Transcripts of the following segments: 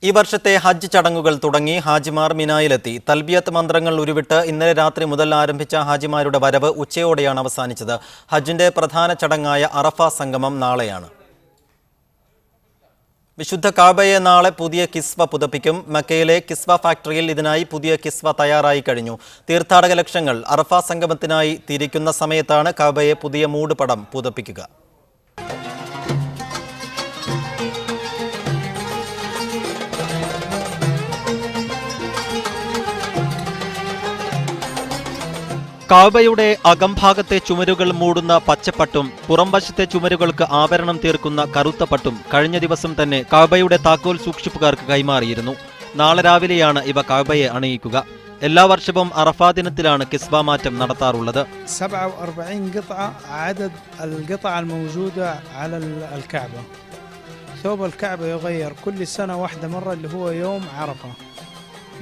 ഈ വർഷത്തെ ഹജ്ജ് ചടങ്ങുകൾ തുടങ്ങി ഹാജിമാർ മിനായിലെത്തി. തൽബിയത്ത് മന്ത്രങ്ങൾ ഉരുവിട്ട് ഇന്നലെ രാത്രി മുതൽ ആരംഭിച്ച ഹാജിമാരുടെ വരവ് ഉച്ചയോടെയാണ് അവസാനിച്ചത്. ഹജ്ജിന്റെ പ്രധാന ചടങ്ങായ അറഫ സംഗമം നാളെയാണ്. വിശുദ്ധ കാബയെ നാളെ പുതിയ കിസ്വ പുതപ്പിക്കും. മക്കയിലെ കിസ്വ ഫാക്ടറിയിൽ ഇതിനായി പുതിയ കിസ്വ തയ്യാറായി കഴിഞ്ഞു. തീർത്ഥാടക ലക്ഷങ്ങൾ അറഫ സംഗമത്തിനായി തിരിക്കുന്ന സമയത്താണ് കാബയെ പുതിയ മൂടുപടം പുതപ്പിക്കുക. കാബയുടെ അകംഭാഗത്തെ ചുമരുകൾ മൂടുന്ന പച്ചപ്പട്ടും പുറംവശത്തെ ചുമരുകൾക്ക് ആവരണം തീർക്കുന്ന കറുത്ത പട്ടും കഴിഞ്ഞ ദിവസം തന്നെ കാബയുടെ താക്കോൽ സൂക്ഷിപ്പുകാർക്ക് കൈമാറിയിരുന്നു. നാളെ രാവിലെയാണ് ഇവ കാബയെ അണിയിക്കുക. എല്ലാ വർഷവും അറഫാ ദിനത്തിലാണ് കിസ്വ മാറ്റം നടത്താറുള്ളത്. 47 قطعة عدد القطع الموجودة على الكعبة. ثوب الكعبة يغير كل سنة واحدة مرة اللي هو يوم عرفة.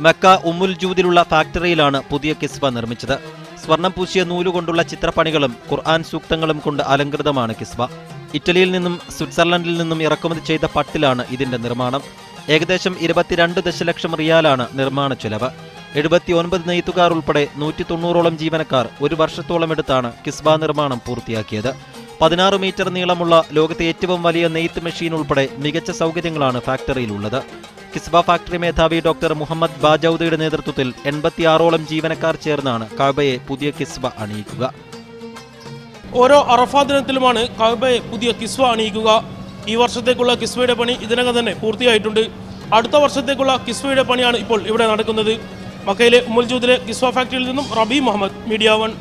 മക്ക ഉമ്മുൽ ജൂദിലുള്ള ഫാക്ടറിയിലാണ് പുതിയ കിസ്വ നിർമ്മിച്ചത്. സ്വർണം പൂശിയ നൂലുകൊണ്ടുള്ള ചിത്രപ്പണികളും ഖുർആൻ സൂക്തങ്ങളും കൊണ്ട് അലങ്കൃതമാണ് കിസ്വ. ഇറ്റലിയിൽ നിന്നും സ്വിറ്റ്സർലൻഡിൽ നിന്നും ഇറക്കുമതി ചെയ്ത പട്ടിലാണ് ഇതിന്റെ നിർമ്മാണം. ഏകദേശം 22 ദശലക്ഷം റിയാലാണ് നിർമ്മാണ ചെലവ്. 79 നെയ്ത്തുകാർ ഉൾപ്പെടെ 190ഓളം ജീവനക്കാർ ഒരു വർഷത്തോളം എടുത്താണ് കിസ്വ നിർമ്മാണം പൂർത്തിയാക്കിയത്. 16 മീറ്റർ നീളമുള്ള ലോകത്തെ ഏറ്റവും വലിയ നെയ്ത്ത് മെഷീൻ ഉൾപ്പെടെ മികച്ച സൗകര്യങ്ങളാണ് ഫാക്ടറിയിലുള്ളത്. കിസ്വ ഫാക്ടറി മേധാവി ഡോക്ടർ മുഹമ്മദ് ബാജൌദയുടെ നേതൃത്വത്തിൽ 86ഓളം ജീവനക്കാർ ചേർന്നാണ് കാബയെ പുതിയ കിസ്വ അണിയിക്കുക. ഓരോ അറഫാ ദിനത്തിലുമാണ് കാബയെ പുതിയ കിസ്വ അണിയിക്കുക. ഈ വർഷത്തേക്കുള്ള കിസ്വയുടെ പണി ഇതിനകം തന്നെ പൂർത്തിയായിട്ടുണ്ട്. അടുത്ത വർഷത്തേക്കുള്ള കിസ്വയുടെ പണിയാണ് ഇപ്പോൾ ഇവിടെ നടക്കുന്നത്. മക്കയിലെ ഉമ്മുൽ ജൂദിലെ കിസ്വ ഫാക്ടറിയിൽ നിന്നും റബി മുഹമ്മദ്, മീഡിയ 1.